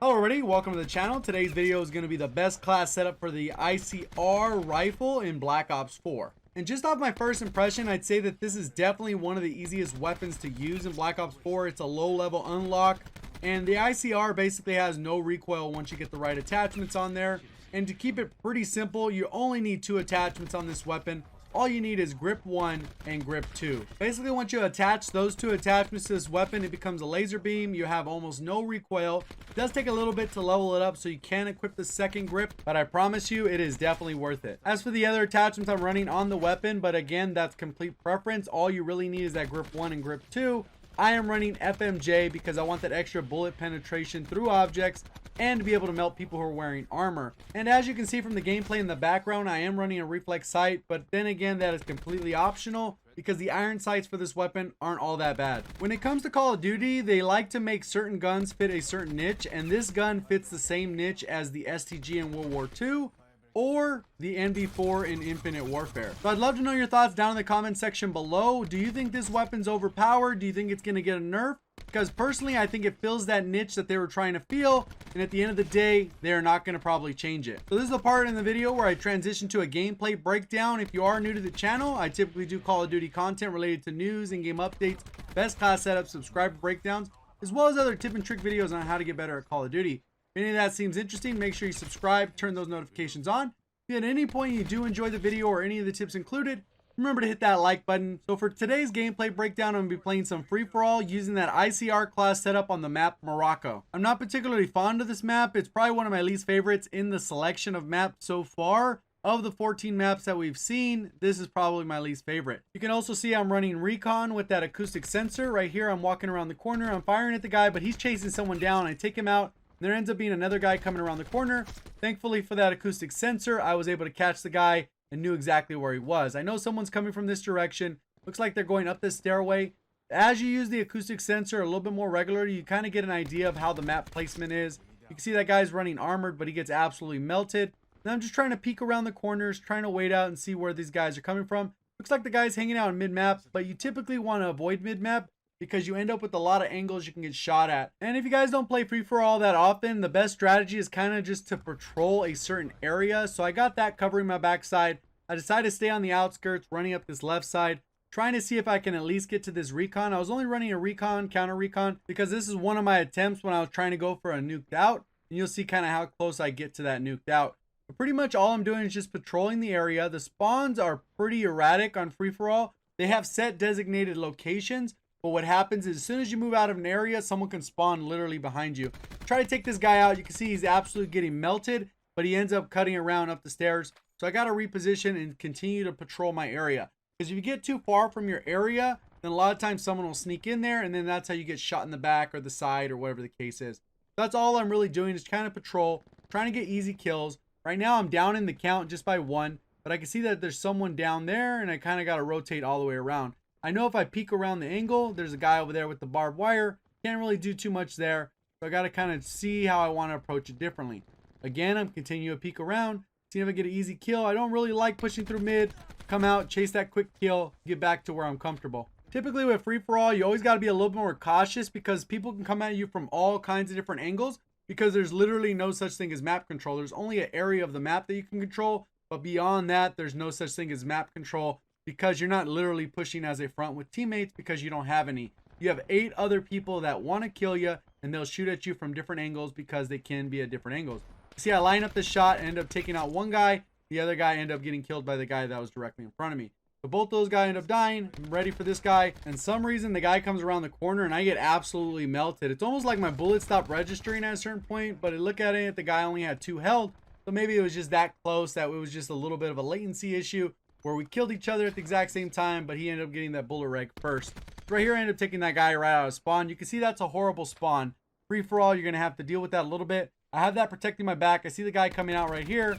Hello everybody, welcome to the channel. Today's video is going to be the best class setup for the ICR rifle in Black Ops 4. And just off my first impression, I'd say that this is definitely one of the easiest weapons to use in Black Ops 4. It's a low level unlock, and the ICR basically has no recoil once you get the right attachments on there. And to keep it pretty simple, you only need 2 attachments on this weapon. All you need is grip 1 and grip 2. Basically, once you attach those 2 attachments to this weapon, it becomes a laser beam. You have almost no recoil. It does take a little bit to level it up, so you can equip the second grip, but I promise you it is definitely worth it. As for the other attachments I'm running on the weapon, but again, that's complete preference. All you really need is that grip 1 and grip 2. I am running FMJ because I want that extra bullet penetration through objects and to be able to melt people who are wearing armor. And as you can see from the gameplay in the background, I am running a reflex sight, but then again, that is completely optional because the iron sights for this weapon aren't all that bad. When it comes to Call of Duty, they like to make certain guns fit a certain niche, and this gun fits the same niche as the STG in World War II or the NV4 in Infinite Warfare. So I'd love to know your thoughts down in the comment section below. Do you think this weapon's overpowered? Do you think it's going to get a nerf? Because personally, I think it fills that niche that they were trying to fill, and at the end of the day, they're not going to probably change it. So this is the part in the video where I transition to a gameplay breakdown. If you are new to the channel, I typically do Call of Duty content related to news, in-game updates, best class setups, subscriber breakdowns, as well as other tip and trick videos on how to get better at Call of Duty. If any of that seems interesting, make sure you subscribe, turn those notifications on. If at any point you do enjoy the video or any of the tips included, remember to hit that like button. So for today's gameplay breakdown, I'm going to be playing some free-for-all using that ICR class setup on the map Morocco. I'm not particularly fond of this map. It's probably one of my least favorites in the selection of maps so far. Of the 14 maps that we've seen, this is probably my least favorite. You can also see I'm running recon with that acoustic sensor. Right here, I'm walking around the corner. I'm firing at the guy, but he's chasing someone down. I take him out. There ends up being another guy coming around the corner. Thankfully for that acoustic sensor, I was able to catch the guy and knew exactly where he was. I know someone's coming from this direction. Looks like they're going up this stairway. As you use the acoustic sensor a little bit more regularly, you kind of get an idea of how the map placement is. You can see that guy's running armored, but he gets absolutely melted. And I'm just trying to peek around the corners, trying to wait out and see where these guys are coming from. Looks like the guy's hanging out in mid-map, but you typically want to avoid mid-map because you end up with a lot of angles you can get shot at. And if you guys don't play free-for-all that often, the best strategy is kind of just to patrol a certain area. So I got that covering my backside. I decided to stay on the outskirts, running up this left side, trying to see if I can at least get to this recon. I was only running a recon, counter recon, because this is one of my attempts when I was trying to go for a nuked out. And you'll see kind of how close I get to that nuked out. But pretty much all I'm doing is just patrolling the area. The spawns are pretty erratic on free-for-all. They have set designated locations. But what happens is as soon as you move out of an area, someone can spawn literally behind you. Try to take this guy out. You can see he's absolutely getting melted, but he ends up cutting around up the stairs. So I got to reposition and continue to patrol my area. Because if you get too far from your area, then a lot of times someone will sneak in there, and then that's how you get shot in the back or the side or whatever the case is. That's all I'm really doing is kind of patrol, trying to get easy kills. Right now I'm down in the count just by 1, but I can see that there's someone down there, and I kind of got to rotate all the way around. I know if I peek around the angle, there's a guy over there with the barbed wire. Can't really do too much there. So I got to kind of see how I want to approach it differently. Again, I'm continuing to peek around, see if I get an easy kill. I don't really like pushing through mid, come out, chase that quick kill, get back to where I'm comfortable. Typically with free-for-all, you always got to be a little bit more cautious because people can come at you from all kinds of different angles because there's literally no such thing as map control. There's only an area of the map that you can control, but beyond that, there's no such thing as map control. Because you're not literally pushing as a front with teammates because you don't have any. You have 8 other people that want to kill you, and they'll shoot at you from different angles because they can be at different angles. See, I line up the shot and end up taking out one guy. The other guy ended up getting killed by the guy that was directly in front of me. So both those guys end up dying. I'm ready for this guy. And some reason the guy comes around the corner and I get absolutely melted. It's almost like my bullets stopped registering at a certain point, but look at it, the guy only had 2 health. So maybe it was just that close that it was just a little bit of a latency issue where we killed each other at the exact same time, but he ended up getting that bullet reg first. Right here, I ended up taking that guy right out of spawn. You can see that's a horrible spawn. Free-for-all, you're going to have to deal with that a little bit. I have that protecting my back. I see the guy coming out right here.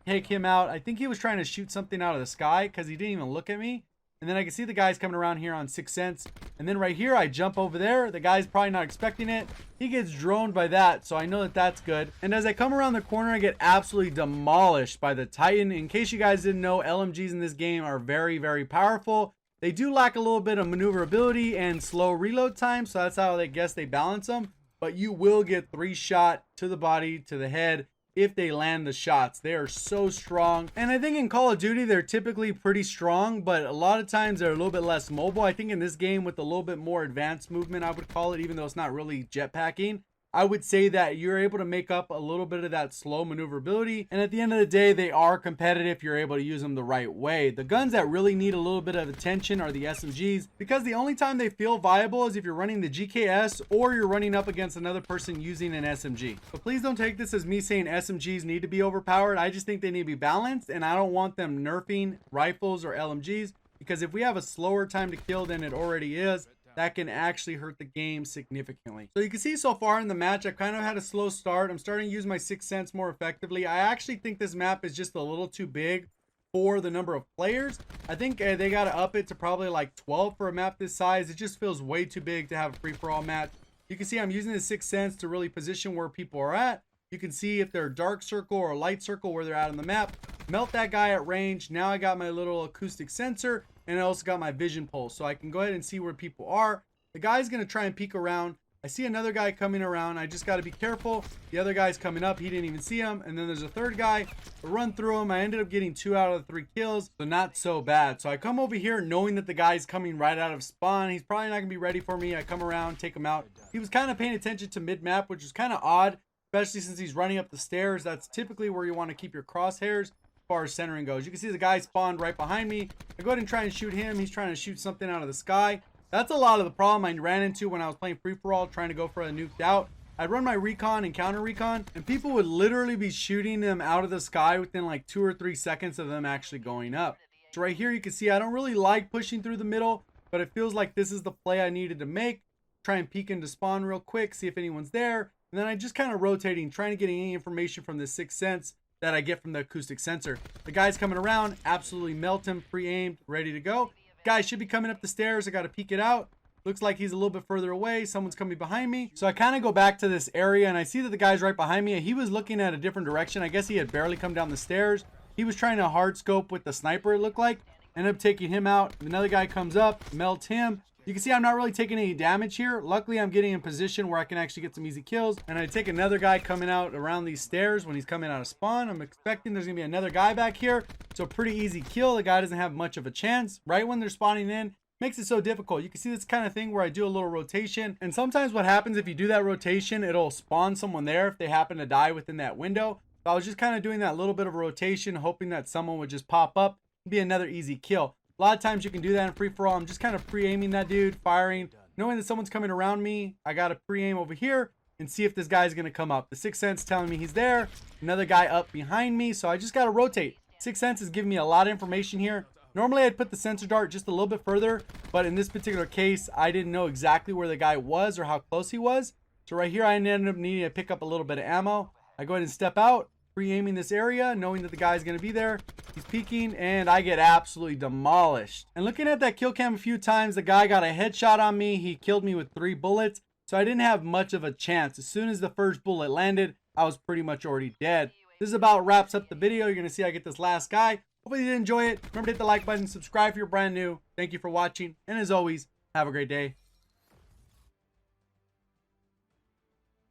Take him out. I think he was trying to shoot something out of the sky because he didn't even look at me. And then I can see the guys coming around here on 6 cents. And then right here, I jump over there. The guy's probably not expecting it. He gets droned by that, so I know that that's good. And as I come around the corner, I get absolutely demolished by the Titan. In case you guys didn't know, LMGs in this game are very, very powerful. They do lack a little bit of maneuverability and slow reload time, so that's how I guess they balance them. but you will get 3 shot to the body, to the head, if they land the shots. They are so strong. And I think in Call of Duty, they're typically pretty strong, but a lot of times they're a little bit less mobile. I think in this game with a little bit more advanced movement, I would call it, even though it's not really jetpacking, I would say that you're able to make up a little bit of that slow maneuverability. And at the end of the day, they are competitive if you're able to use them the right way. The guns that really need a little bit of attention are the SMGs, because the only time they feel viable is if you're running the GKS or you're running up against another person using an SMG. But please don't take this as me saying SMGs need to be overpowered. I just think they need to be balanced, and I don't want them nerfing rifles or LMGs, because if we have a slower time to kill than it already is, that can actually hurt the game significantly. So you can see so far in the match, I've kind of had a slow start. I'm starting to use my 6th sense more effectively. I actually think this map is just a little too big for the number of players. I think they got to up it to probably like 12 for a map this size. It just feels way too big to have a free-for-all match. You can see I'm using the 6th sense to really position where people are at. You can see if they're dark circle or light circle where they're at on the map. Melt that guy at range. Now I got my little acoustic sensor, and I also got my vision pulse, so I can go ahead and see where people are. The guy's going to try and peek around. I see another guy coming around. I just got to be careful. The other guy's coming up. He didn't even see him. And then there's a third guy. I run through him. I ended up getting 2 out of the 3 kills, so not so bad. So I come over here knowing that the guy's coming right out of spawn. He's probably not going to be ready for me. I come around, take him out. He was kind of paying attention to mid-map, which is kind of odd, especially since he's running up the stairs. That's typically where you want to keep your crosshairs as far as centering goes. You can see the guy spawned right behind me. I go ahead and try and shoot him. He's trying to shoot something out of the sky. That's a lot of the problem I ran into when I was playing free-for-all, trying to go for a nuked out. I'd run my recon and counter recon, and people would literally be shooting them out of the sky within like 2 or 3 seconds of them actually going up. So right here you can see I don't really like pushing through the middle, but it feels like this is the play I needed to make. Try and peek into spawn real quick, see if anyone's there, and then I just kind of rotating, trying to get any information from the 6th sense that I get from the acoustic sensor. The guy's coming around, absolutely melt him, pre-aimed, ready to go. Guy should be coming up the stairs. I got to peek it out. Looks like he's a little bit further away. Someone's coming behind me. So I kind of go back to this area, and I see that the guy's right behind me. He was looking at a different direction. I guess he had barely come down the stairs. He was trying to hard scope with the sniper, it looked like. Ended up taking him out. Another guy comes up, melts him. You can see I'm not really taking any damage here. Luckily, I'm getting in position where I can actually get some easy kills. And I take another guy coming out around these stairs when he's coming out of spawn. I'm expecting there's going to be another guy back here. So pretty easy kill. The guy doesn't have much of a chance. Right when they're spawning in, makes it so difficult. You can see this kind of thing where I do a little rotation. And sometimes what happens if you do that rotation, it'll spawn someone there if they happen to die within that window. So I was just kind of doing that little bit of rotation, hoping that someone would just pop up and be another easy kill. A lot of times you can do that in free-for-all. I'm just kind of pre-aiming that dude, firing, knowing that someone's coming around me. I got to pre-aim over here and see if this guy's going to come up. The 6th sense telling me he's there. Another guy up behind me, so I just got to rotate. 6th sense is giving me a lot of information here. Normally I'd put the sensor dart just a little bit further, but in this particular case, I didn't know exactly where the guy was or how close he was. So right here, I ended up needing to pick up a little bit of ammo. I go ahead and step out, pre-aiming this area, knowing that the guy's going to be there. He's peeking, and I get absolutely demolished. And looking at that kill cam a few times, the guy got a headshot on me. He killed me with 3 bullets, so I didn't have much of a chance. As soon as the first bullet landed, I was pretty much already dead. This about wraps up the video. You're going to see I get this last guy. Hopefully you did enjoy it. Remember to hit the like button, subscribe if you're brand new. Thank you for watching, and as always, have a great day.